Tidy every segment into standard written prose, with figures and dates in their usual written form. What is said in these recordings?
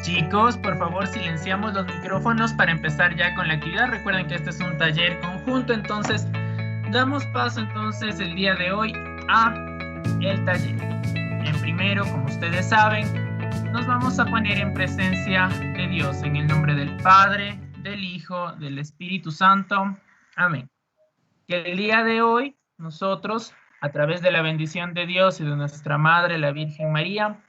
Chicos, por favor silenciamos los micrófonos para empezar ya con la actividad. Recuerden que este es un taller conjunto, entonces damos paso entonces el día de hoy a el taller. En primero, como ustedes saben, nos vamos a poner en presencia de Dios, en el nombre del Padre, del Hijo, del Espíritu Santo. Amén. Que el día de hoy nosotros, a través de la bendición de Dios y de nuestra Madre, la Virgen María,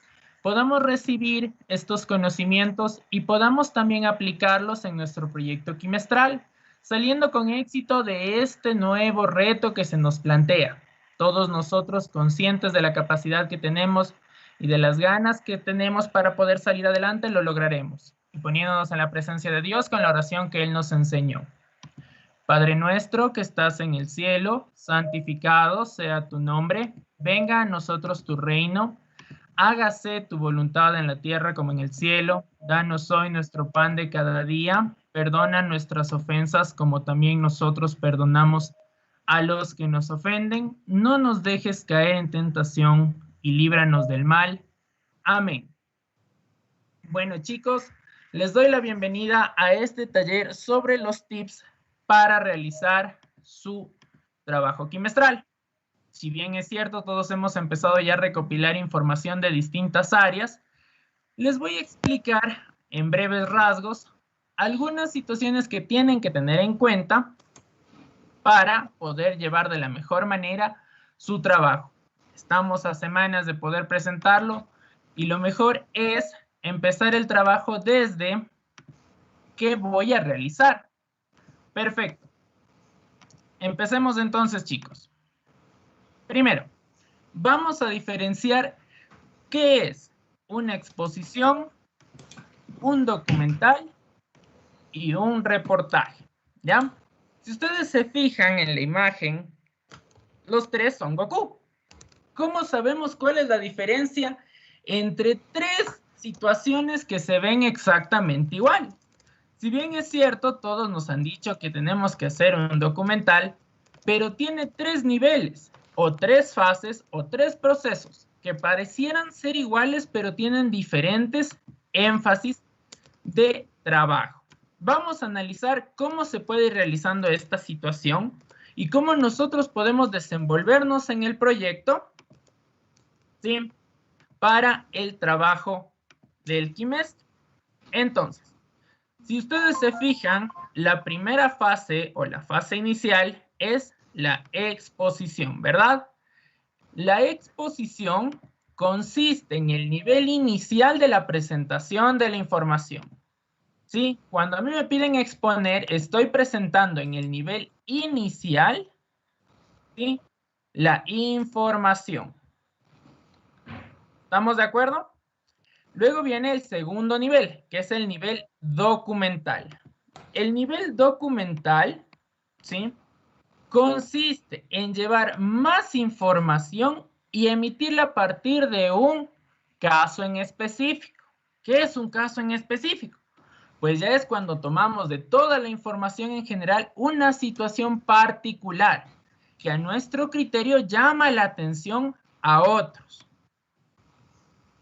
podamos recibir estos conocimientos y podamos también aplicarlos en nuestro proyecto quimestral, saliendo con éxito de este nuevo reto que se nos plantea. Todos nosotros conscientes de la capacidad que tenemos y de las ganas que tenemos para poder salir adelante, lo lograremos. Y poniéndonos en la presencia de Dios con la oración que Él nos enseñó. Padre nuestro que estás en el cielo, santificado sea tu nombre. Venga a nosotros tu reino. Hágase tu voluntad en la tierra como en el cielo. Danos hoy nuestro pan de cada día. Perdona nuestras ofensas como también nosotros perdonamos a los que nos ofenden. No nos dejes caer en tentación y líbranos del mal. Amén. Bueno, chicos, les doy la bienvenida a este taller sobre los tips para realizar su trabajo quimestral. Si bien es cierto, todos hemos empezado ya a recopilar información de distintas áreas, les voy a explicar en breves rasgos algunas situaciones que tienen que tener en cuenta para poder llevar de la mejor manera su trabajo. Estamos a semanas de poder presentarlo y lo mejor es empezar el trabajo desde qué voy a realizar. Perfecto. Empecemos entonces, chicos. Primero, vamos a diferenciar qué es una exposición, un documental y un reportaje, ¿ya? Si ustedes se fijan en la imagen, los tres son Goku. ¿Cómo sabemos cuál es la diferencia entre tres situaciones que se ven exactamente igual? Si bien es cierto, todos nos han dicho que tenemos que hacer un documental, pero tiene tres niveles, o tres fases, o tres procesos, que parecieran ser iguales, pero tienen diferentes énfasis de trabajo. Vamos a analizar cómo se puede ir realizando esta situación y cómo nosotros podemos desenvolvernos en el proyecto, ¿sí?, para el trabajo del quimestre. Entonces, si ustedes se fijan, la primera fase o la fase inicial es la exposición, ¿verdad? La exposición consiste en el nivel inicial de la presentación de la información. ¿Sí? Cuando a mí me piden exponer, estoy presentando en el nivel inicial, ¿sí?, la información. ¿Estamos de acuerdo? Luego viene el segundo nivel, que es el nivel documental. El nivel documental, ¿sí?, consiste en llevar más información y emitirla a partir de un caso en específico. ¿Qué es un caso en específico? Pues ya es cuando tomamos de toda la información en general una situación particular que a nuestro criterio llama la atención a otros.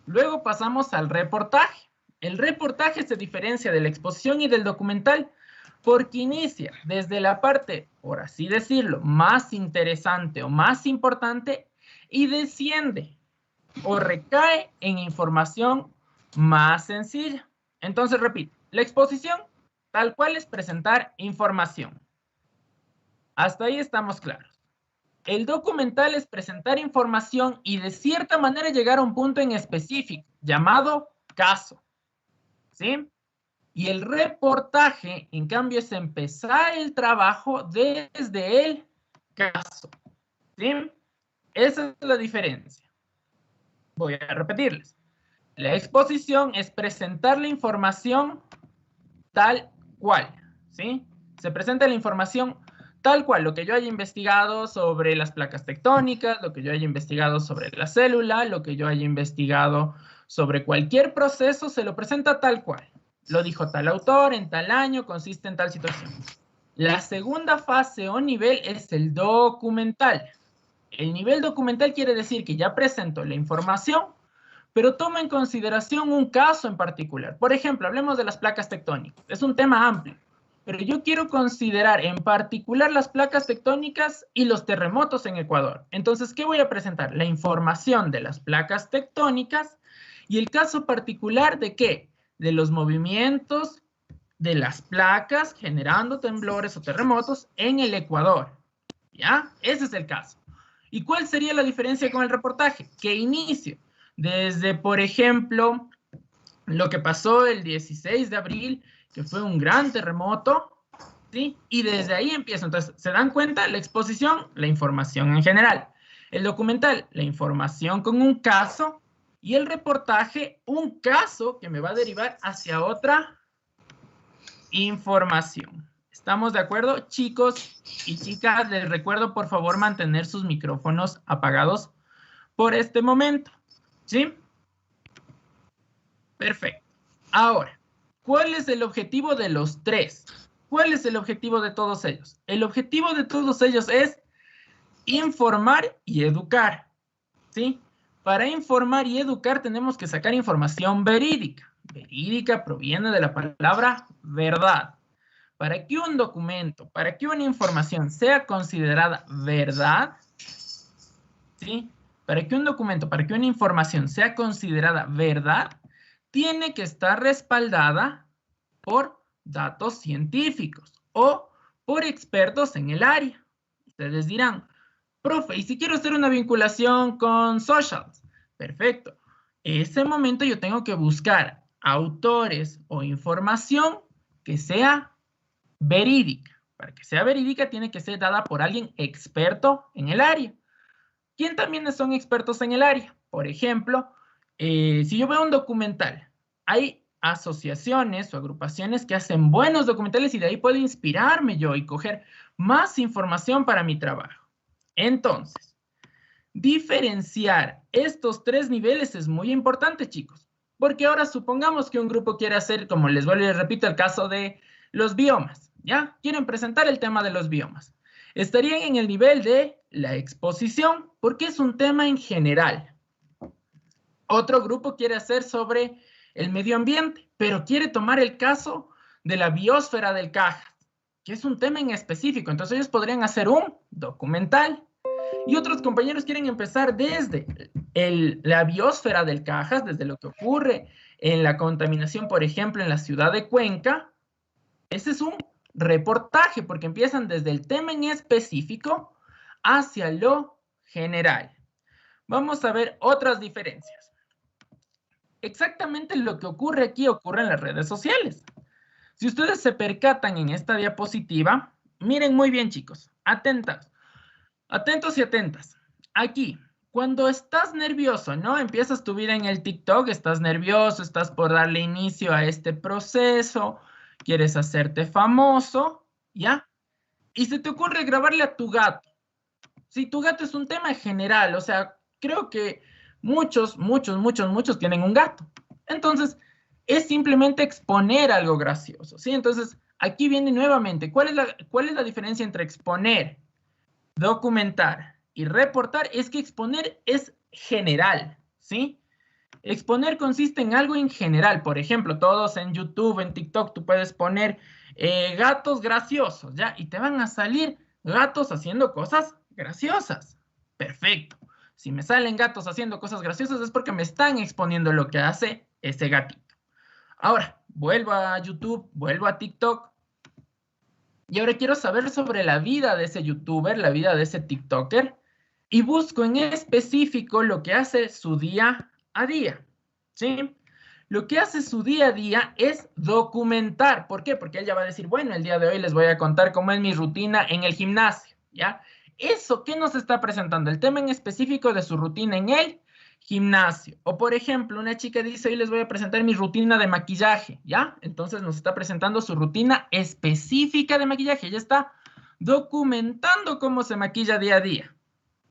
Luego pasamos al reportaje. El reportaje se diferencia de la exposición y del documental porque inicia desde la parte, por así decirlo, más interesante o más importante y desciende o recae en información más sencilla. Entonces, repito, la exposición tal cual es presentar información. Hasta ahí estamos claros. El documental es presentar información y de cierta manera llegar a un punto en específico, llamado caso, ¿sí? Y el reportaje, en cambio, es empezar el trabajo desde el caso, ¿sí? Esa es la diferencia. Voy a repetirles. La exposición es presentar la información tal cual, ¿sí? Se presenta la información tal cual, lo que yo haya investigado sobre las placas tectónicas, lo que yo haya investigado sobre la célula, lo que yo haya investigado sobre cualquier proceso, se lo presenta tal cual. Lo dijo tal autor, en tal año, consiste en tal situación. La segunda fase o nivel es el documental. El nivel documental quiere decir que ya presento la información, pero toma en consideración un caso en particular. Por ejemplo, hablemos de las placas tectónicas. Es un tema amplio, pero yo quiero considerar en particular las placas tectónicas y los terremotos en Ecuador. Entonces, ¿qué voy a presentar? La información de las placas tectónicas y el caso particular de ¿qué? De los movimientos de las placas generando temblores o terremotos en el Ecuador. ¿Ya? Ese es el caso. ¿Y cuál sería la diferencia con el reportaje? Que inicio desde, por ejemplo, lo que pasó el 16 de abril, que fue un gran terremoto, ¿sí? Y desde ahí empiezo. Entonces, ¿se dan cuenta? La exposición, la información en general. El documental, la información con un caso. Y el reportaje, un caso que me va a derivar hacia otra información. ¿Estamos de acuerdo? Chicos y chicas, les recuerdo por favor mantener sus micrófonos apagados por este momento. ¿Sí? Perfecto. Ahora, ¿cuál es el objetivo de los tres? ¿Cuál es el objetivo de todos ellos? El objetivo de todos ellos es informar y educar. ¿Sí? Para informar y educar tenemos que sacar información verídica. Verídica proviene de la palabra verdad. Para que un documento, para que una información sea considerada verdad, ¿sí? Para que un documento, para que una información sea considerada verdad, tiene que estar respaldada por datos científicos o por expertos en el área. Ustedes dirán, profe, ¿y si quiero hacer una vinculación con socials? Perfecto. En ese momento yo tengo que buscar autores o información que sea verídica. Para que sea verídica tiene que ser dada por alguien experto en el área. ¿Quién también son expertos en el área? Por ejemplo, si yo veo un documental, hay asociaciones o agrupaciones que hacen buenos documentales y de ahí puedo inspirarme yo y coger más información para mi trabajo. Entonces, diferenciar estos tres niveles es muy importante, chicos. Porque ahora supongamos que un grupo quiere hacer, como les vuelvo y les repito, el caso de los biomas, ¿ya? Quieren presentar el tema de los biomas. Estarían en el nivel de la exposición, porque es un tema en general. Otro grupo quiere hacer sobre el medio ambiente, pero quiere tomar el caso de la biosfera del Cajas, que es un tema en específico. Entonces ellos podrían hacer un documental. Y otros compañeros quieren empezar desde la biosfera del Cajas, desde lo que ocurre en la contaminación, por ejemplo, en la ciudad de Cuenca. Ese es un reportaje, porque empiezan desde el tema en específico hacia lo general. Vamos a ver otras diferencias. Exactamente lo que ocurre aquí ocurre en las redes sociales. Si ustedes se percatan en esta diapositiva, miren muy bien, chicos, atentos y atentas. Aquí, cuando estás nervioso, ¿no? Empiezas tu vida en el TikTok, estás nervioso, estás por darle inicio a este proceso, quieres hacerte famoso, ¿ya? Y se te ocurre grabarle a tu gato. Si tu gato es un tema general, o sea, creo que muchos tienen un gato. Entonces, es simplemente exponer algo gracioso, ¿sí? Entonces, aquí viene nuevamente, ¿cuál es la diferencia entre exponer, documentar y reportar? Es que exponer es general, ¿sí? Exponer consiste en algo en general. Por ejemplo, todos en YouTube, en TikTok, tú puedes poner gatos graciosos, ¿ya? Y te van a salir gatos haciendo cosas graciosas. Perfecto. Si me salen gatos haciendo cosas graciosas es porque me están exponiendo lo que hace ese gatito. Ahora, vuelvo a YouTube, vuelvo a TikTok. Y ahora quiero saber sobre la vida de ese youtuber, la vida de ese tiktoker, y busco en específico lo que hace su día a día, ¿sí? Lo que hace su día a día es documentar. ¿Por qué? Porque él ya va a decir, bueno, el día de hoy les voy a contar cómo es mi rutina en el gimnasio, ¿ya? Eso, ¿qué nos está presentando? El tema en específico de su rutina en el gimnasio. O por ejemplo, una chica dice, hoy les voy a presentar mi rutina de maquillaje, ¿ya? Entonces nos está presentando su rutina específica de maquillaje. Ella está documentando cómo se maquilla día a día,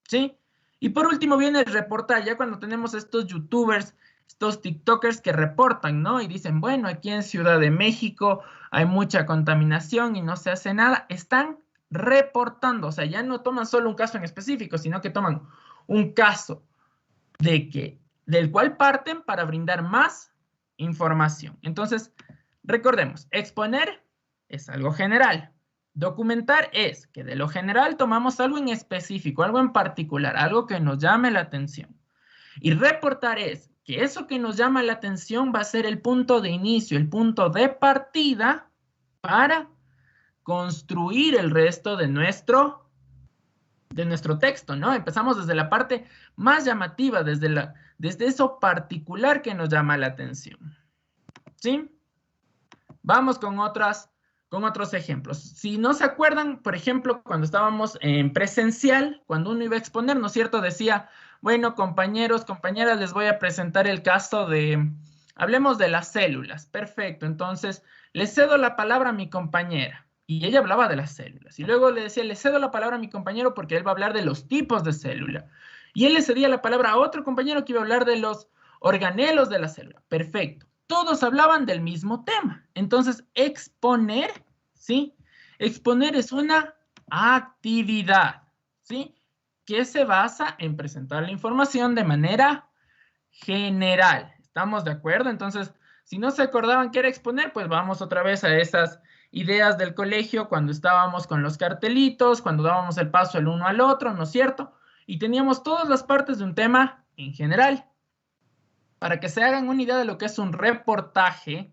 ¿sí? Y por último viene el reportar, ya cuando tenemos estos youtubers, estos tiktokers que reportan, ¿no? Y dicen, bueno, aquí en Ciudad de México hay mucha contaminación y no se hace nada. Están reportando, o sea, ya no toman solo un caso en específico, sino que toman un caso de que del cual parten para brindar más información. Entonces, recordemos, exponer es algo general. Documentar es que de lo general tomamos algo en específico, algo en particular, algo que nos llame la atención. Y reportar es que eso que nos llama la atención va a ser el punto de inicio, el punto de partida para construir el resto de nuestro texto, ¿no? Empezamos desde la parte más llamativa, desde eso particular que nos llama la atención. ¿Sí? Vamos con otros ejemplos. Si no se acuerdan, por ejemplo, cuando estábamos en presencial, cuando uno iba a exponer, ¿no es cierto? Decía, bueno, compañeros, compañeras, les voy a presentar el caso de, hablemos de las células. Perfecto, entonces, le cedo la palabra a mi compañera. Y ella hablaba de las células. Y luego le decía, le cedo la palabra a mi compañero porque él va a hablar de los tipos de célula. Y él le cedía la palabra a otro compañero que iba a hablar de los organelos de la célula. Perfecto. Todos hablaban del mismo tema. Entonces, exponer, ¿sí? Exponer es una actividad, ¿sí? Que se basa en presentar la información de manera general. ¿Estamos de acuerdo? Entonces, si no se acordaban qué era exponer, pues vamos otra vez a esas ideas del colegio cuando estábamos con los cartelitos, cuando dábamos el paso el uno al otro, ¿no es cierto? Y teníamos todas las partes de un tema en general. Para que se hagan una idea de lo que es un reportaje,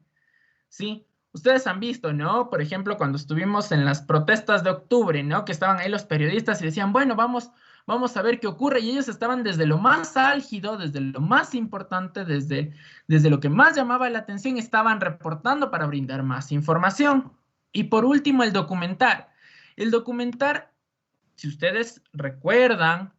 ¿sí? Ustedes han visto, ¿no? Por ejemplo, cuando estuvimos en las protestas de octubre, ¿no? Que estaban ahí los periodistas y decían, bueno, vamos a ver qué ocurre. Y ellos estaban desde lo más álgido, desde lo más importante, desde lo que más llamaba la atención, estaban reportando para brindar más información. Y por último, el documentar. El documentar, si ustedes recuerdan,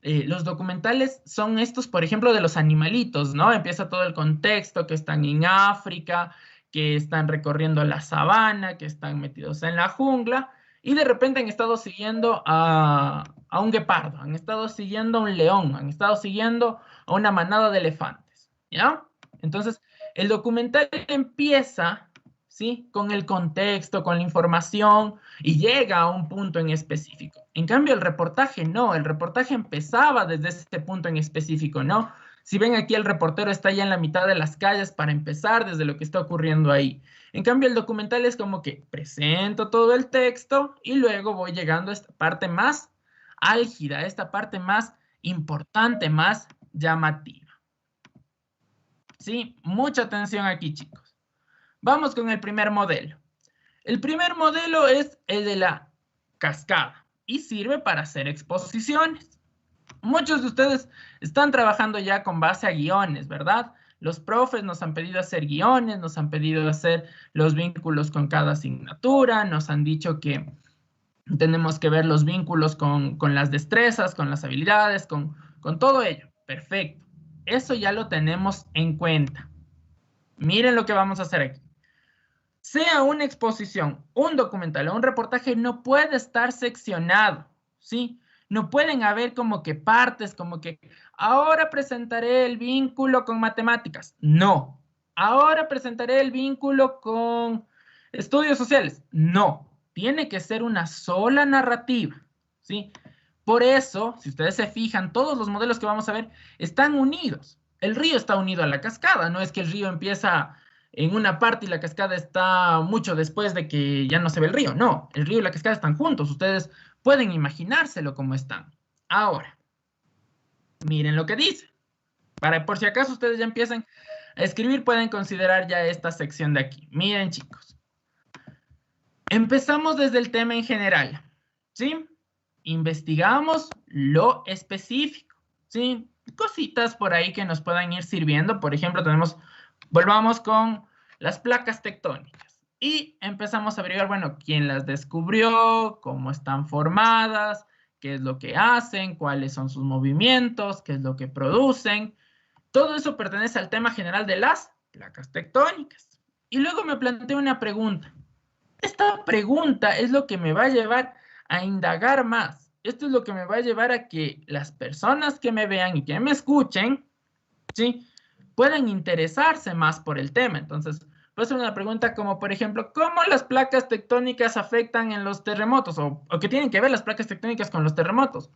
los documentales son estos, por ejemplo, de los animalitos, ¿no? Empieza todo el contexto, que están en África, que están recorriendo la sabana, que están metidos en la jungla, y de repente han estado siguiendo a un guepardo, han estado siguiendo a un león, han estado siguiendo a una manada de elefantes, ¿ya? Entonces, el documental empieza, ¿sí? Con el contexto, con la información, y llega a un punto en específico. En cambio, el reportaje no, el reportaje empezaba desde ese punto en específico, ¿no? Si ven aquí, el reportero está ya en la mitad de las calles para empezar desde lo que está ocurriendo ahí. En cambio, el documental es como que presento todo el texto y luego voy llegando a esta parte más álgida, a esta parte más importante, más llamativa. ¿Sí? Mucha atención aquí, chicos. Vamos con el primer modelo. El primer modelo es el de la cascada y sirve para hacer exposiciones. Muchos de ustedes están trabajando ya con base a guiones, ¿verdad? Los profes nos han pedido hacer guiones, nos han pedido hacer los vínculos con cada asignatura, nos han dicho que tenemos que ver los vínculos con las destrezas, con las habilidades, con todo ello. Perfecto. Eso ya lo tenemos en cuenta. Miren lo que vamos a hacer aquí. Sea una exposición, un documental o un reportaje, no puede estar seccionado, ¿sí? No pueden haber como que partes, como que ahora presentaré el vínculo con matemáticas. No. Ahora presentaré el vínculo con estudios sociales. No. Tiene que ser una sola narrativa, ¿sí? Por eso, si ustedes se fijan, todos los modelos que vamos a ver están unidos. El río está unido a la cascada, no es que el río empieza en una parte y la cascada está mucho después de que ya no se ve el río. No, el río y la cascada están juntos. Ustedes pueden imaginárselo como están. Ahora, miren lo que dice. Por si acaso ustedes ya empiezan a escribir, pueden considerar ya esta sección de aquí. Miren, chicos. Empezamos desde el tema en general, ¿sí? Investigamos lo específico, ¿sí? Cositas por ahí que nos puedan ir sirviendo. Por ejemplo, volvamos con las placas tectónicas y empezamos a averiguar, bueno, quién las descubrió, cómo están formadas, qué es lo que hacen, cuáles son sus movimientos, qué es lo que producen. Todo eso pertenece al tema general de las placas tectónicas. Y luego me planteé una pregunta. Esta pregunta es lo que me va a llevar a indagar más. Esto es lo que me va a llevar a que las personas que me vean y que me escuchen, ¿sí?, puedan interesarse más por el tema. Entonces, puede ser una pregunta como, por ejemplo, ¿cómo las placas tectónicas afectan en los terremotos? O qué tienen que ver las placas tectónicas con los terremotos.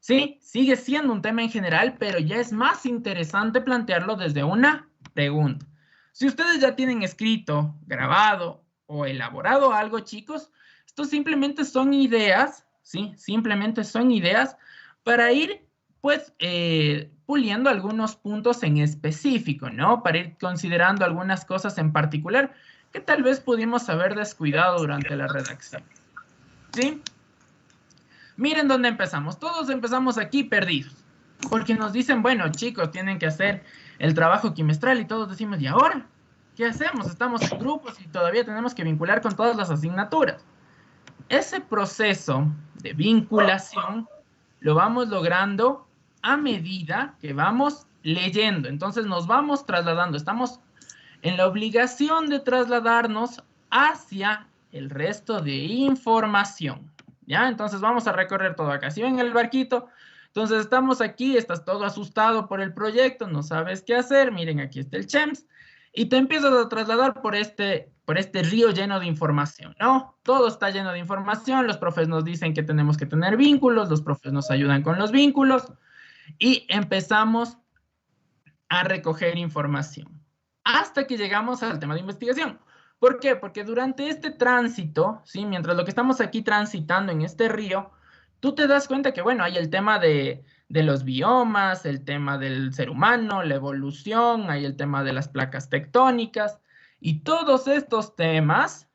Sí, sigue siendo un tema en general, pero ya es más interesante plantearlo desde una pregunta. Si ustedes ya tienen escrito, grabado o elaborado algo, chicos, esto simplemente son ideas, ¿sí? Simplemente son ideas para ir, pues, puliendo algunos puntos en específico, ¿no? Para ir considerando algunas cosas en particular que tal vez pudimos haber descuidado durante la redacción, ¿sí? Miren dónde empezamos. Todos empezamos aquí perdidos. Porque nos dicen, bueno, chicos, tienen que hacer el trabajo quimestral y todos decimos, ¿y ahora? ¿Qué hacemos? Estamos en grupos y todavía tenemos que vincular con todas las asignaturas. Ese proceso de vinculación lo vamos logrando a medida que vamos leyendo. Entonces nos vamos trasladando. Estamos en la obligación de trasladarnos hacia el resto de información. ¿Ya? Entonces vamos a recorrer todo acá. Si ven el barquito, entonces estamos aquí, estás todo asustado por el proyecto, no sabes qué hacer. Miren, aquí está el CHEMS. Y te empiezas a trasladar por este río lleno de información, ¿no? Todo está lleno de información, los profes nos dicen que tenemos que tener vínculos, los profes nos ayudan con los vínculos y empezamos a recoger información hasta que llegamos al tema de investigación. ¿Por qué? Porque durante este tránsito, ¿sí? Mientras lo que estamos aquí transitando en este río, tú te das cuenta que, bueno, hay el tema de los biomas, el tema del ser humano, la evolución, hay el tema de las placas tectónicas, y todos estos temas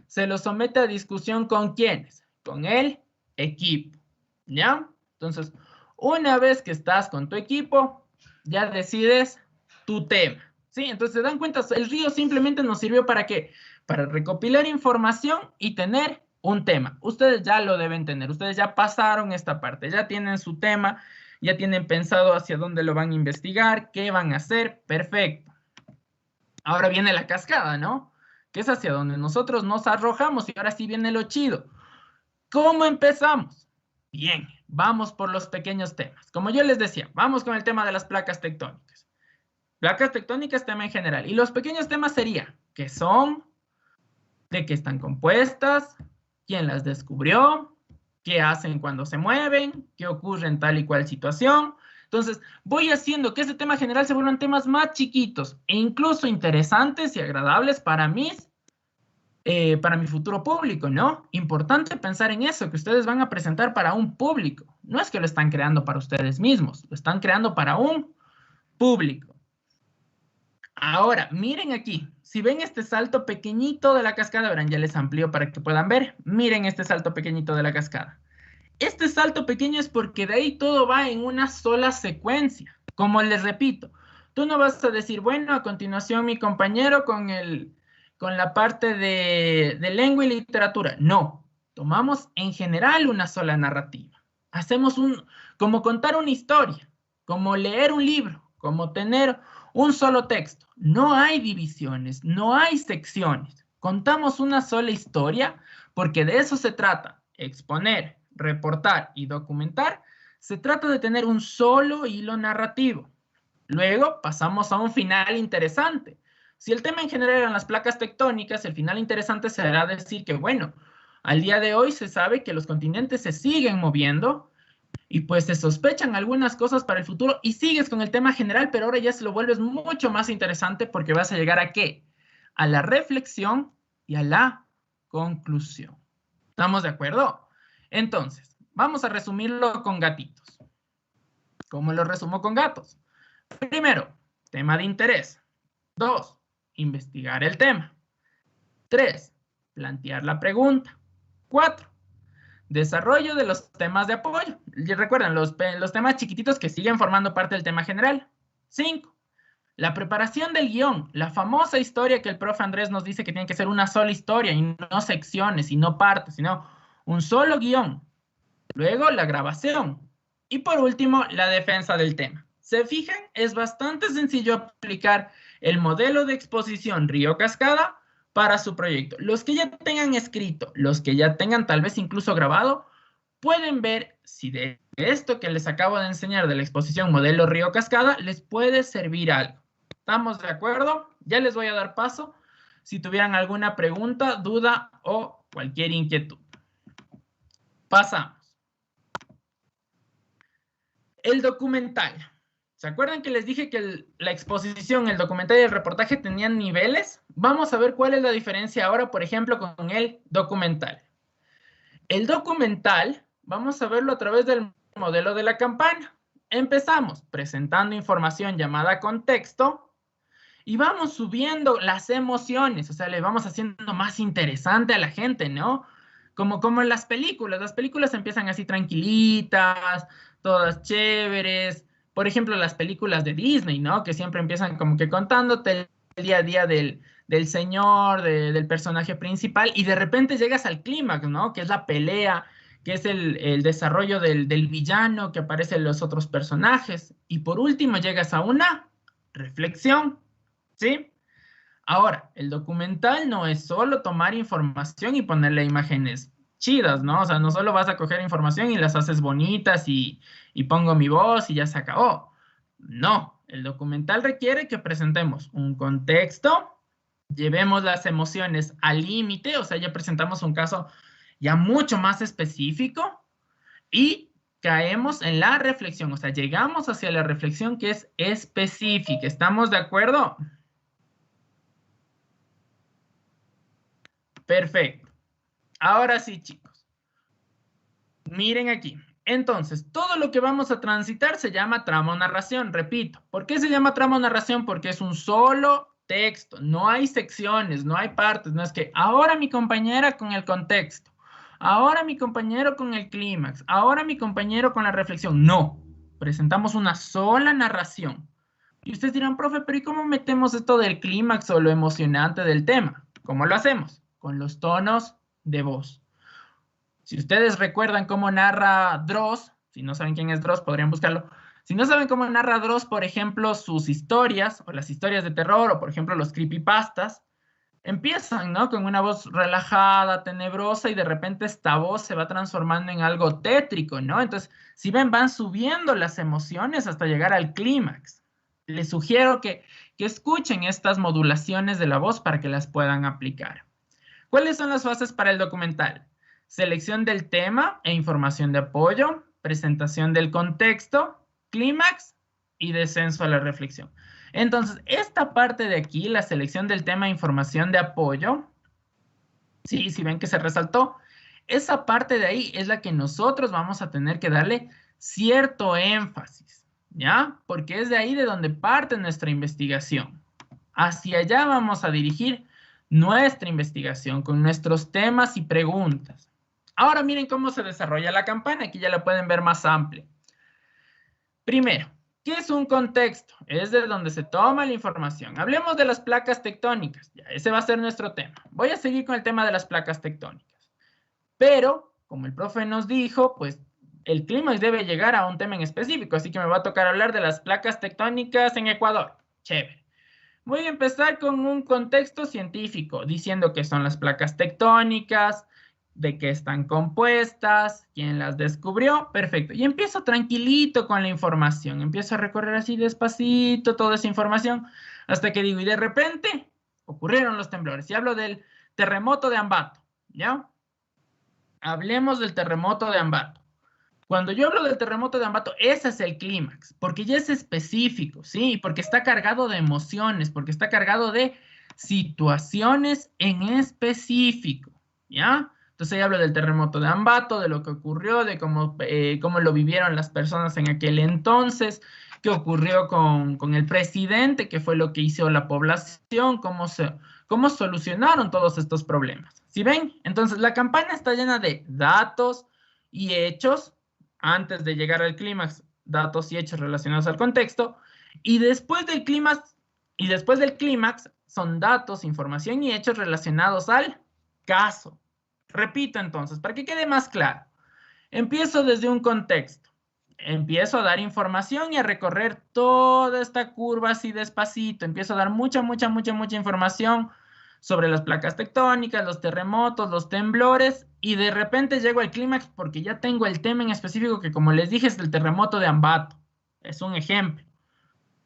se los somete a discusión ¿con quiénes? Con el equipo, ¿ya? Entonces, una vez que estás con tu equipo, ya decides tu tema, ¿sí? Entonces, se dan cuenta, el río simplemente nos sirvió ¿para qué? Para recopilar información y tener un tema. Ustedes ya lo deben tener, ustedes ya pasaron esta parte, ya tienen su tema, ya tienen pensado hacia dónde lo van a investigar, qué van a hacer, perfecto. Ahora viene la cascada, ¿no? Que es hacia donde nosotros nos arrojamos y ahora sí viene lo chido. ¿Cómo empezamos? Bien, vamos por los pequeños temas. Como yo les decía, vamos con el tema de las placas tectónicas. Placas tectónicas, tema en general. Y los pequeños temas serían, ¿qué son? ¿De qué están compuestas? ¿Quién las descubrió? ¿Qué hacen cuando se mueven? ¿Qué ocurre en tal y cual situación? Entonces, voy haciendo que ese tema general se vuelvan temas más chiquitos e incluso interesantes y agradables para mi futuro público, ¿no? Importante pensar en eso, que ustedes van a presentar para un público. No es que lo están creando para ustedes mismos, lo están creando para un público. Ahora, miren aquí, si ven este salto pequeñito de la cascada, verán, ya les amplío para que puedan ver. Miren este salto pequeñito de la cascada. Este salto pequeño es porque de ahí todo va en una sola secuencia. Como les repito, tú no vas a decir, bueno, a continuación mi compañero con la parte de lengua y literatura. No, tomamos en general una sola narrativa. Hacemos como contar una historia, como leer un libro, como tener un solo texto. No hay divisiones, no hay secciones. Contamos una sola historia porque de eso se trata, exponer, reportar y documentar. Se trata de tener un solo hilo narrativo. Luego pasamos a un final interesante. Si el tema en general eran las placas tectónicas, el final interesante será decir que, bueno, al día de hoy se sabe que los continentes se siguen moviendo y pues se sospechan algunas cosas para el futuro y sigues con el tema general, pero ahora ya se lo vuelves mucho más interesante porque vas a llegar ¿a qué? A la reflexión y a la conclusión. ¿Estamos de acuerdo? Entonces, vamos a resumirlo con gatitos. ¿Cómo lo resumo con gatos? Primero, tema de interés. 2, investigar el tema. 3, plantear la pregunta. 4, desarrollo de los temas de apoyo. Y recuerden, los temas chiquititos que siguen formando parte del tema general. 5, la preparación del guión. La famosa historia que el profe Andrés nos dice que tiene que ser una sola historia y no secciones y no partes, sino un solo guión. Luego, la grabación. Y por último, la defensa del tema. ¿Se fijan? Es bastante sencillo aplicar el modelo de exposición Río Cascada para su proyecto. Los que ya tengan escrito, los que ya tengan tal vez incluso grabado, pueden ver si de esto que les acabo de enseñar de la exposición modelo Río Cascada les puede servir algo. ¿Estamos de acuerdo? Ya les voy a dar paso si tuvieran alguna pregunta, duda o cualquier inquietud. Pasamos. El documental. ¿Se acuerdan que les dije que la exposición, el documental y el reportaje tenían niveles? Vamos a ver cuál es la diferencia ahora, por ejemplo, con el documental. El documental, vamos a verlo a través del modelo de la campana. Empezamos presentando información llamada contexto y vamos subiendo las emociones, o sea, le vamos haciendo más interesante a la gente, ¿no? Como en las películas empiezan así tranquilitas, todas chéveres. Por ejemplo, las películas de Disney, ¿no? Que siempre empiezan como que contándote el día a día del señor, del personaje principal, y de repente llegas al clímax, ¿no? Que es la pelea, que es el desarrollo del villano, que aparecen los otros personajes, y por último llegas a una reflexión, ¿sí? Ahora, el documental no es solo tomar información y ponerle imágenes chidas, ¿no? O sea, no solo vas a coger información y las haces bonitas y pongo mi voz y ya se acabó. No, el documental requiere que presentemos un contexto, llevemos las emociones al límite, o sea, ya presentamos un caso ya mucho más específico y caemos en la reflexión, o sea, llegamos hacia la reflexión que es específica. ¿Estamos de acuerdo? Perfecto. Ahora sí, chicos. Miren aquí. Entonces, todo lo que vamos a transitar se llama trama o narración. Repito, ¿por qué se llama trama o narración? Porque es un solo texto. No hay secciones, no hay partes. No es que ahora mi compañera con el contexto, ahora mi compañero con el clímax, ahora mi compañero con la reflexión. No, presentamos una sola narración. Y ustedes dirán, profe, pero ¿y cómo metemos esto del clímax o lo emocionante del tema? ¿Cómo lo hacemos? Con los tonos de voz. Si ustedes recuerdan cómo narra Dross, si no saben quién es Dross, podrían buscarlo. Si no saben cómo narra Dross, por ejemplo, sus historias, o las historias de terror, o por ejemplo, los creepypastas, empiezan, ¿no? Con una voz relajada, tenebrosa, y de repente esta voz se va transformando en algo tétrico, ¿no? Entonces, si ven, van subiendo las emociones hasta llegar al clímax. Les sugiero que escuchen estas modulaciones de la voz para que las puedan aplicar. ¿Cuáles son las fases para el documental? Selección del tema e información de apoyo, presentación del contexto, clímax y descenso a la reflexión. Entonces, esta parte de aquí, la selección del tema e información de apoyo, sí, si ven que se resaltó, esa parte de ahí es la que nosotros vamos a tener que darle cierto énfasis, ¿ya? Porque es de ahí de donde parte nuestra investigación. Hacia allá vamos a dirigir nuestra investigación con nuestros temas y preguntas. Ahora miren cómo se desarrolla la campana, aquí ya la pueden ver más amplia. Primero, ¿qué es un contexto? Es de donde se toma la información. Hablemos de las placas tectónicas, ya, ese va a ser nuestro tema. Voy a seguir con el tema de las placas tectónicas. Pero, como el profe nos dijo, pues el clímax debe llegar a un tema en específico, así que me va a tocar hablar de las placas tectónicas en Ecuador. Chévere. Voy a empezar con un contexto científico, diciendo qué son las placas tectónicas, de qué están compuestas, quién las descubrió, perfecto. Y empiezo tranquilito con la información, empiezo a recorrer así despacito toda esa información, hasta que digo, y de repente ocurrieron los temblores. Y hablo del terremoto de Ambato, ¿ya? Hablemos del terremoto de Ambato. Cuando yo hablo del terremoto de Ambato, ese es el clímax, porque ya es específico, ¿sí? Porque está cargado de emociones, porque está cargado de situaciones en específico, ¿ya? Entonces ya hablo del terremoto de Ambato, de lo que ocurrió, de cómo lo vivieron las personas en aquel entonces, qué ocurrió con el presidente, qué fue lo que hizo la población, cómo solucionaron todos estos problemas. ¿Sí ven? Entonces la campana está llena de datos y hechos, antes de llegar al clímax, datos y hechos relacionados al contexto, y después del clímax son datos, información y hechos relacionados al caso. Repito entonces, para que quede más claro. Empiezo desde un contexto. Empiezo a dar información y a recorrer toda esta curva así despacito. Empiezo a dar mucha información sobre las placas tectónicas, los terremotos, los temblores, y de repente llego al clímax porque ya tengo el tema en específico que, como les dije, es el terremoto de Ambato. Es un ejemplo.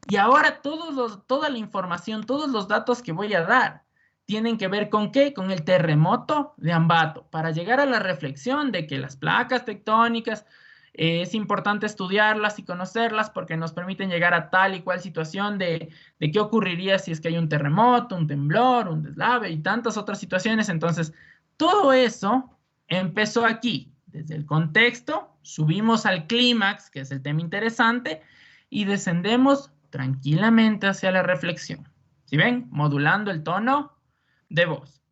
Y ahora toda la información, todos los datos que voy a dar tienen que ver con ¿qué? Con el terremoto de Ambato, para llegar a la reflexión de que las placas tectónicas Es importante estudiarlas y conocerlas porque nos permiten llegar a tal y cual situación de qué ocurriría si es que hay un terremoto, un temblor, un deslave y tantas otras situaciones. Entonces, todo eso empezó aquí, desde el contexto, subimos al clímax, que es el tema interesante, y descendemos tranquilamente hacia la reflexión. ¿Sí ven? Modulando el tono de voz.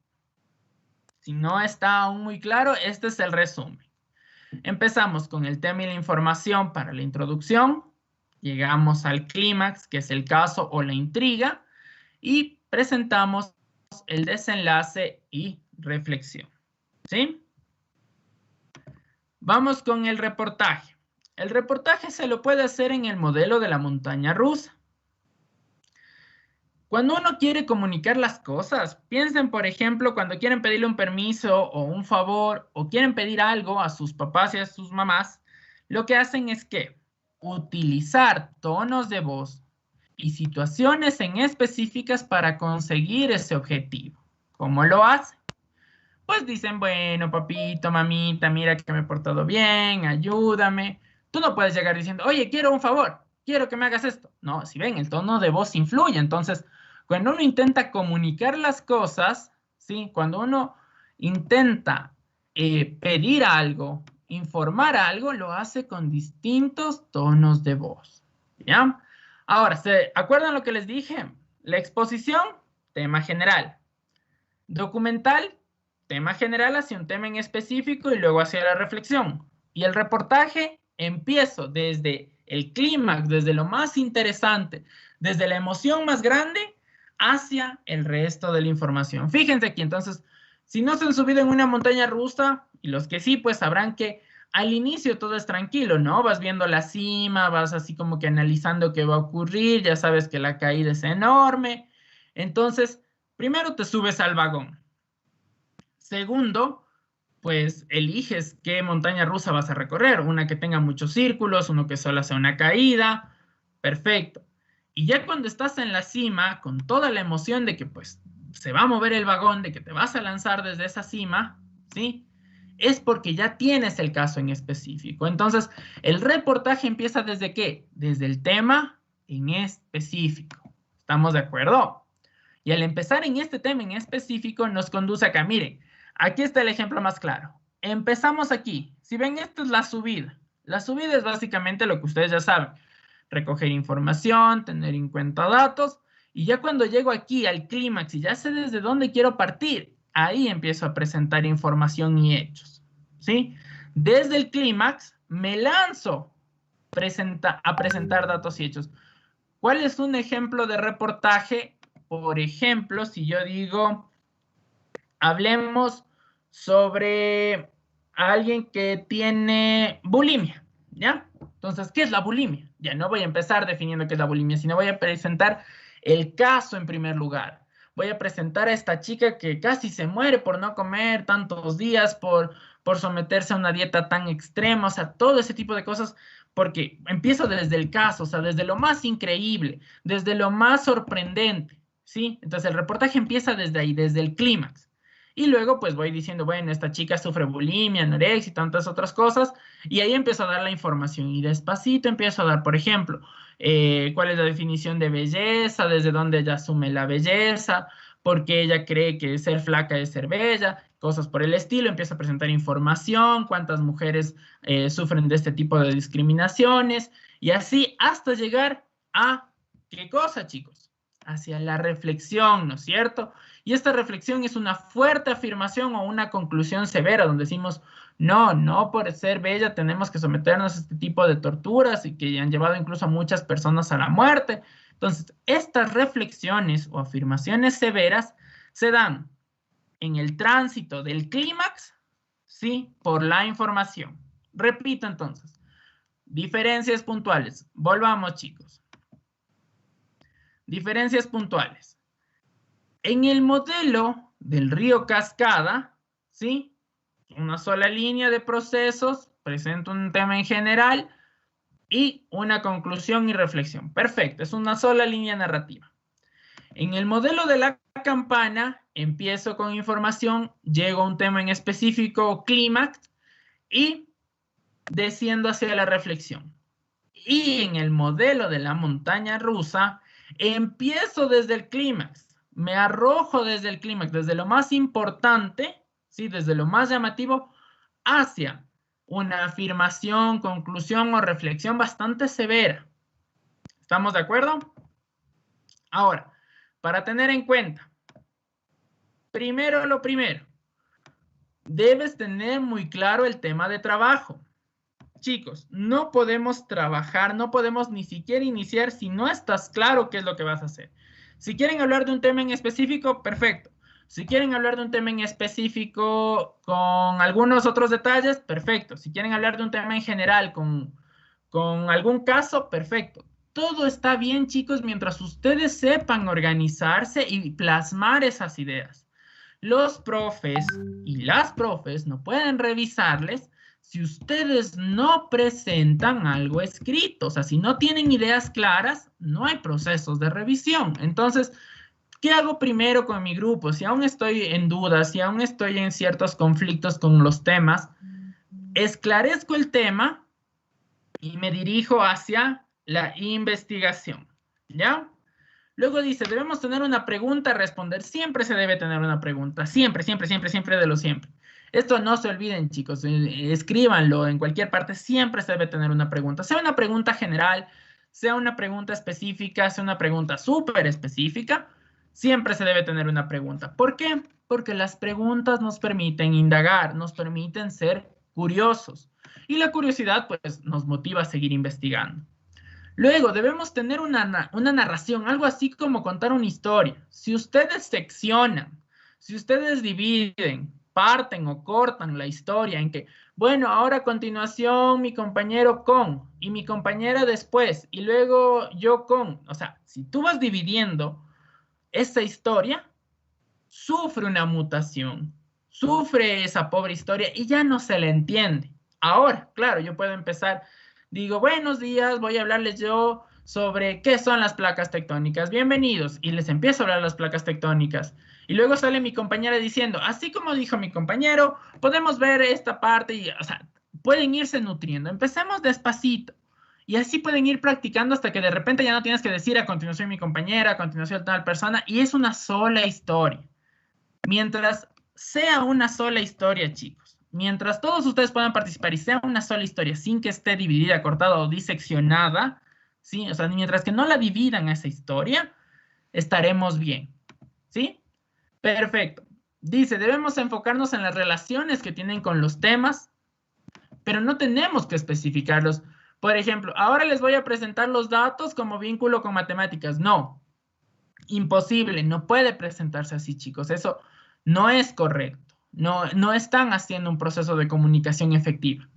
Si no está aún muy claro, este es el resumen. Empezamos con el tema y la información para la introducción. Llegamos al clímax, que es el caso o la intriga, y presentamos el desenlace y reflexión. ¿Sí? Vamos con el reportaje. El reportaje se lo puede hacer en el modelo de la montaña rusa. Cuando uno quiere comunicar las cosas, piensen, por ejemplo, cuando quieren pedirle un permiso o un favor o quieren pedir algo a sus papás y a sus mamás, lo que hacen es que utilizar tonos de voz y situaciones en específicas para conseguir ese objetivo. ¿Cómo lo hacen? Pues dicen, bueno, papito, mamita, mira que me he portado bien, ayúdame. Tú no puedes llegar diciendo, oye, quiero un favor, quiero que me hagas esto. No, si ven, el tono de voz influye. Entonces, cuando uno intenta comunicar las cosas, ¿sí? Cuando uno intenta pedir algo, informar algo, lo hace con distintos tonos de voz. ¿Ya? Ahora, ¿se acuerdan lo que les dije? La exposición, tema general. Documental, tema general hacia un tema en específico y luego hacia la reflexión. Y el reportaje, empiezo desde el clímax, desde lo más interesante, desde la emoción más grande hacia el resto de la información. Fíjense aquí, entonces, si no se han subido en una montaña rusa, y los que sí, pues sabrán que al inicio todo es tranquilo, ¿no? Vas viendo la cima, vas así como que analizando qué va a ocurrir, ya sabes que la caída es enorme. Entonces, primero te subes al vagón. Segundo, pues eliges qué montaña rusa vas a recorrer. Una que tenga muchos círculos, uno que solo sea una caída. Perfecto. Y ya cuando estás en la cima, con toda la emoción de que pues se va a mover el vagón, de que te vas a lanzar desde esa cima, ¿sí? Es porque ya tienes el caso en específico. Entonces, el reportaje empieza ¿desde qué? Desde el tema en específico. ¿Estamos de acuerdo? Y al empezar en este tema en específico, nos conduce acá. Miren, aquí está el ejemplo más claro. Empezamos aquí. Si ven, esta es la subida. La subida es básicamente lo que ustedes ya saben. Recoger información, tener en cuenta datos. Y ya cuando llego aquí al clímax y ya sé desde dónde quiero partir, ahí empiezo a presentar información y hechos. ¿Sí? Desde el clímax me lanzo a presentar datos y hechos. ¿Cuál es un ejemplo de reportaje? Por ejemplo, si yo digo, hablemos sobre alguien que tiene bulimia, ¿ya? Entonces, ¿qué es la bulimia? Ya no voy a empezar definiendo qué es la bulimia, sino voy a presentar el caso en primer lugar. Voy a presentar a esta chica que casi se muere por no comer tantos días, por someterse a una dieta tan extrema, o sea, todo ese tipo de cosas, porque empiezo desde el caso, o sea, desde lo más increíble, desde lo más sorprendente, ¿sí? Entonces el reportaje empieza desde ahí, desde el clímax. Y luego pues voy diciendo, bueno, esta chica sufre bulimia, anorexia y tantas otras cosas, y ahí empiezo a dar la información y despacito empiezo a dar, por ejemplo, cuál es la definición de belleza, desde dónde ella asume la belleza, por qué ella cree que ser flaca es ser bella, cosas por el estilo, empiezo a presentar información, cuántas mujeres sufren de este tipo de discriminaciones, y así hasta llegar a, ¿qué cosa, chicos? Hacia la reflexión, ¿no es cierto? Y esta reflexión es una fuerte afirmación o una conclusión severa, donde decimos, no, no por ser bella tenemos que someternos a este tipo de torturas y que han llevado incluso a muchas personas a la muerte. Entonces, estas reflexiones o afirmaciones severas se dan en el tránsito del clímax, ¿sí? Por la información. Repito entonces, diferencias puntuales. Volvamos, chicos. Diferencias puntuales. En el modelo del río Cascada, ¿sí? Una sola línea de procesos, presento un tema en general y una conclusión y reflexión. Perfecto, es una sola línea narrativa. En el modelo de la campana, empiezo con información, llego a un tema en específico, clímax, y desciendo hacia la reflexión. Y en el modelo de la montaña rusa, empiezo desde el clímax, me arrojo desde el clímax, desde lo más importante, ¿sí? Desde lo más llamativo, hacia una afirmación, conclusión o reflexión bastante severa. ¿Estamos de acuerdo? Ahora, para tener en cuenta, primero lo primero, debes tener muy claro el tema de trabajo. Chicos, no podemos trabajar, no podemos ni siquiera iniciar si no estás claro qué es lo que vas a hacer. Si quieren hablar de un tema en específico, perfecto. Si quieren hablar de un tema en específico con algunos otros detalles, perfecto. Si quieren hablar de un tema en general con algún caso, perfecto. Todo está bien, chicos, mientras ustedes sepan organizarse y plasmar esas ideas. Los profes y las profes no pueden revisarles si ustedes no presentan algo escrito. O sea, si no tienen ideas claras, no hay procesos de revisión. Entonces, ¿qué hago primero con mi grupo? Si aún estoy en dudas, si aún estoy en ciertos conflictos con los temas, esclarezco el tema y me dirijo hacia la investigación, ¿ya? Luego dice, debemos tener una pregunta a responder. Siempre se debe tener una pregunta. Siempre, siempre, siempre, siempre de lo siempre. Esto no se olviden, chicos. Escríbanlo en cualquier parte. Siempre se debe tener una pregunta. Sea una pregunta general, sea una pregunta específica, sea una pregunta súper específica. Siempre se debe tener una pregunta. ¿Por qué? Porque las preguntas nos permiten indagar, nos permiten ser curiosos. Y la curiosidad, pues, nos motiva a seguir investigando. Luego, debemos tener una narración, algo así como contar una historia. Si ustedes seccionan, si ustedes dividen, parten o cortan la historia en que, bueno, ahora a continuación mi compañero con, y mi compañera después, y luego yo con. O sea, si tú vas dividiendo esa historia, sufre una mutación, sufre esa pobre historia y ya no se le entiende. Ahora, claro, yo puedo empezar. Digo, buenos días, voy a hablarles yo sobre qué son las placas tectónicas. Bienvenidos. Y les empiezo a hablar de las placas tectónicas. Y luego sale mi compañera diciendo, así como dijo mi compañero, podemos ver esta parte y, o sea, pueden irse nutriendo. Empecemos despacito. Y así pueden ir practicando hasta que de repente ya no tienes que decir a continuación mi compañera, a continuación tal persona, y es una sola historia. Mientras sea una sola historia, chicos, mientras todos ustedes puedan participar y sea una sola historia sin que esté dividida, cortada o diseccionada, ¿sí? O sea, mientras que no la dividan esa historia, estaremos bien, ¿sí? Perfecto. Dice, debemos enfocarnos en las relaciones que tienen con los temas, pero no tenemos que especificarlos. Por ejemplo, ahora les voy a presentar los datos como vínculo con matemáticas. No, imposible, no puede presentarse así, chicos. Eso no es correcto. No están haciendo un proceso de comunicación efectiva,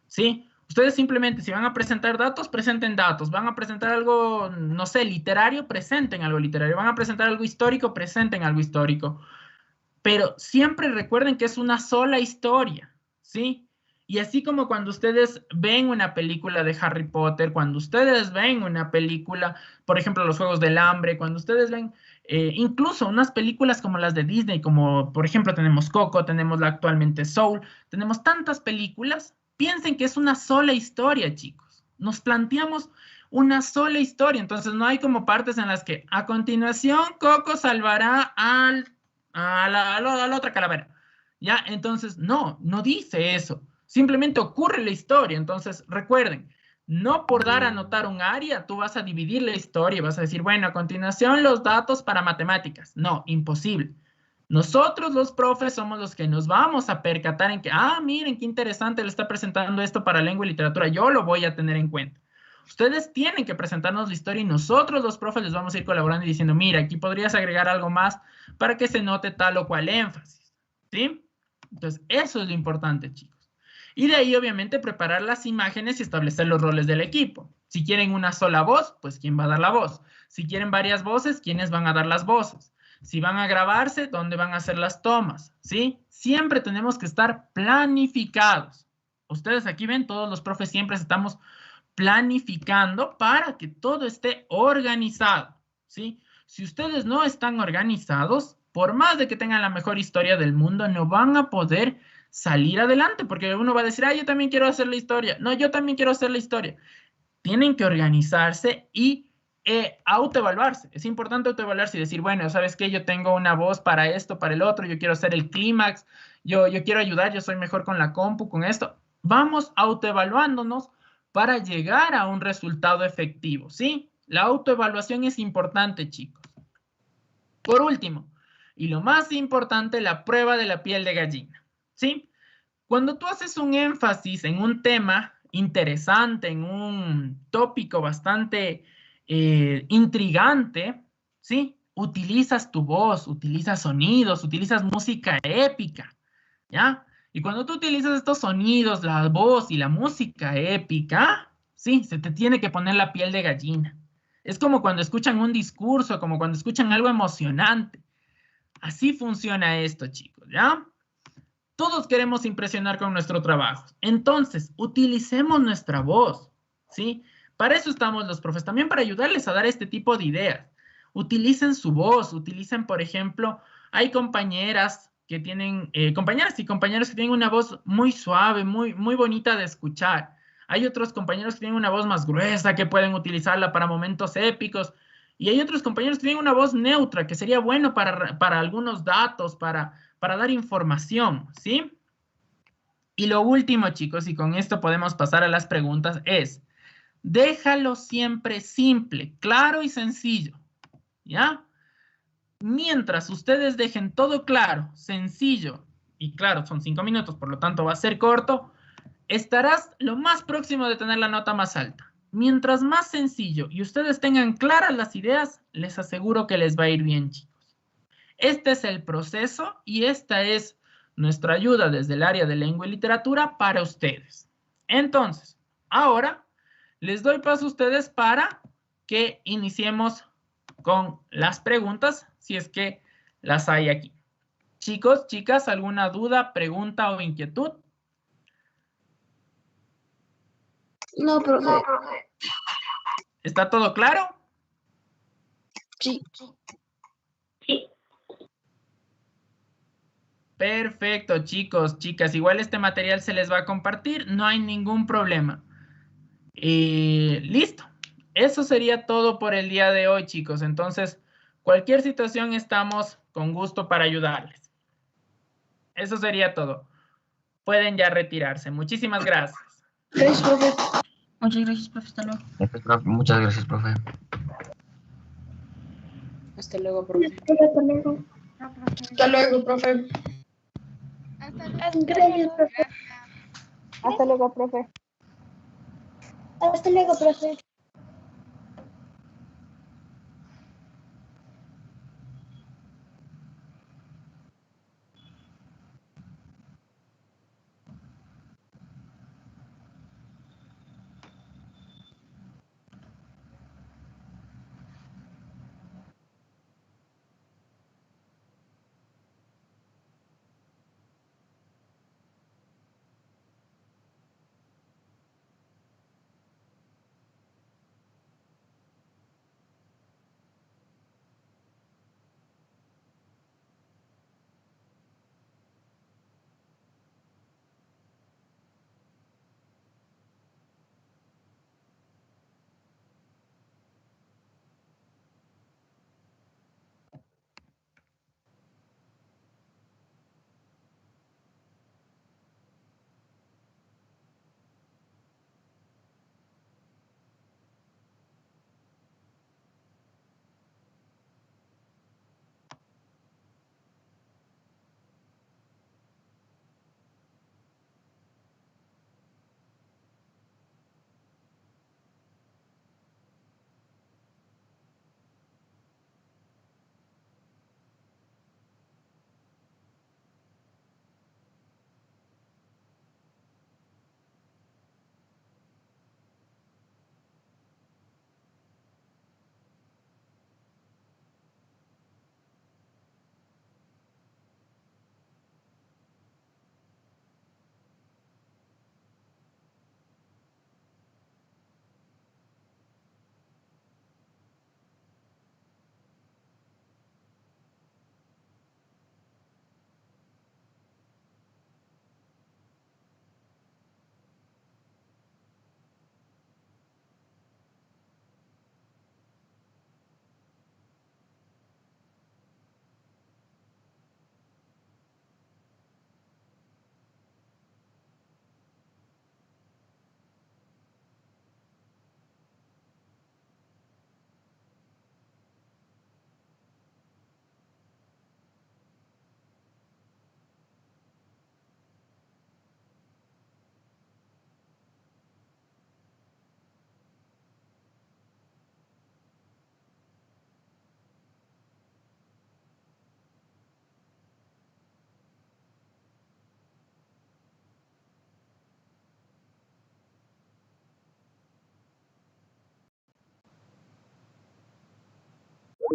¿sí? Ustedes simplemente, si van a presentar datos, presenten datos. Van a presentar algo, no sé, literario, presenten algo literario. Van a presentar algo histórico, presenten algo histórico. Pero siempre recuerden que es una sola historia, ¿sí? Y así como cuando ustedes ven una película de Harry Potter, cuando ustedes ven una película, por ejemplo, Los Juegos del Hambre, cuando ustedes ven incluso unas películas como las de Disney, como por ejemplo tenemos Coco, tenemos la actualmente Soul, tenemos tantas películas, piensen que es una sola historia, chicos. Nos planteamos una sola historia, entonces no hay como partes en las que a continuación Coco salvará a la otra calavera. ¿Ya? Entonces, no dice eso. Simplemente ocurre la historia. Entonces, recuerden, no por dar a anotar un área, tú vas a dividir la historia y vas a decir, bueno, a continuación los datos para matemáticas. No, imposible. Nosotros los profes somos los que nos vamos a percatar en que, miren qué interesante, le está presentando esto para lengua y literatura, yo lo voy a tener en cuenta. Ustedes tienen que presentarnos la historia y nosotros los profes les vamos a ir colaborando y diciendo, mira, aquí podrías agregar algo más para que se note tal o cual énfasis, ¿sí? Entonces, eso es lo importante, chicos. Y de ahí, obviamente, preparar las imágenes y establecer los roles del equipo. Si quieren una sola voz, pues ¿quién va a dar la voz? Si quieren varias voces, ¿quiénes van a dar las voces? Si van a grabarse, ¿dónde van a hacer las tomas? ¿Sí? Siempre tenemos que estar planificados. Ustedes aquí ven, todos los profes siempre estamos planificando para que todo esté organizado, ¿sí? Si ustedes no están organizados, por más de que tengan la mejor historia del mundo, no van a poder salir adelante, porque uno va a decir, ah, yo también quiero hacer la historia. No, yo también quiero hacer la historia. Tienen que organizarse y autoevaluarse. Es importante autoevaluarse y decir, bueno, ¿sabes qué? Yo tengo una voz para esto, para el otro, yo quiero hacer el clímax, yo quiero ayudar, yo soy mejor con la compu, con esto. Vamos autoevaluándonos para llegar a un resultado efectivo, ¿sí? La autoevaluación es importante, chicos. Por último, y lo más importante, la prueba de la piel de gallina, ¿sí? Cuando tú haces un énfasis en un tema interesante, en un tópico bastante intrigante, ¿sí? Utilizas tu voz, utilizas sonidos, utilizas música épica, ¿ya? Y cuando tú utilizas estos sonidos, la voz y la música épica, sí, se te tiene que poner la piel de gallina. Es como cuando escuchan un discurso, como cuando escuchan algo emocionante. Así funciona esto, chicos, ¿ya? Todos queremos impresionar con nuestro trabajo. Entonces, utilicemos nuestra voz, ¿sí? Para eso estamos los profes, también para ayudarles a dar este tipo de ideas. Utilicen su voz, utilicen, por ejemplo, hay compañeras que tienen, compañeras y compañeros que tienen una voz muy suave, muy bonita de escuchar. Hay otros compañeros que tienen una voz más gruesa, que pueden utilizarla para momentos épicos. Y hay otros compañeros que tienen una voz neutra, que sería bueno para algunos datos, para dar información, ¿sí? Y lo último, chicos, y con esto podemos pasar a las preguntas, es, déjalo siempre simple, claro y sencillo, ¿ya? Mientras ustedes dejen todo claro, sencillo, y claro, son 5 minutos, por lo tanto va a ser corto, estarás lo más próximo de tener la nota más alta. Mientras más sencillo y ustedes tengan claras las ideas, les aseguro que les va a ir bien, chicos. Este es el proceso y esta es nuestra ayuda desde el área de lengua y literatura para ustedes. Entonces, ahora les doy paso a ustedes para que iniciemos con las preguntas, si es que las hay aquí. Chicos, chicas, ¿alguna duda, pregunta o inquietud? No, profe. ¿Está todo claro? Sí. Perfecto, chicos, chicas. Igual este material se les va a compartir, no hay ningún problema. Listo. Eso sería todo por el día de hoy, chicos. Entonces, cualquier situación estamos con gusto para ayudarles. Eso sería todo. Pueden ya retirarse. Muchísimas gracias. Gracias, profe. Muchas gracias, profe. Hasta luego. Muchas gracias, profe. Hasta luego, profe. Hasta luego. Hasta luego, profe. Gracias, profe. Hasta luego, profe. Hasta luego, profe.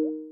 luego.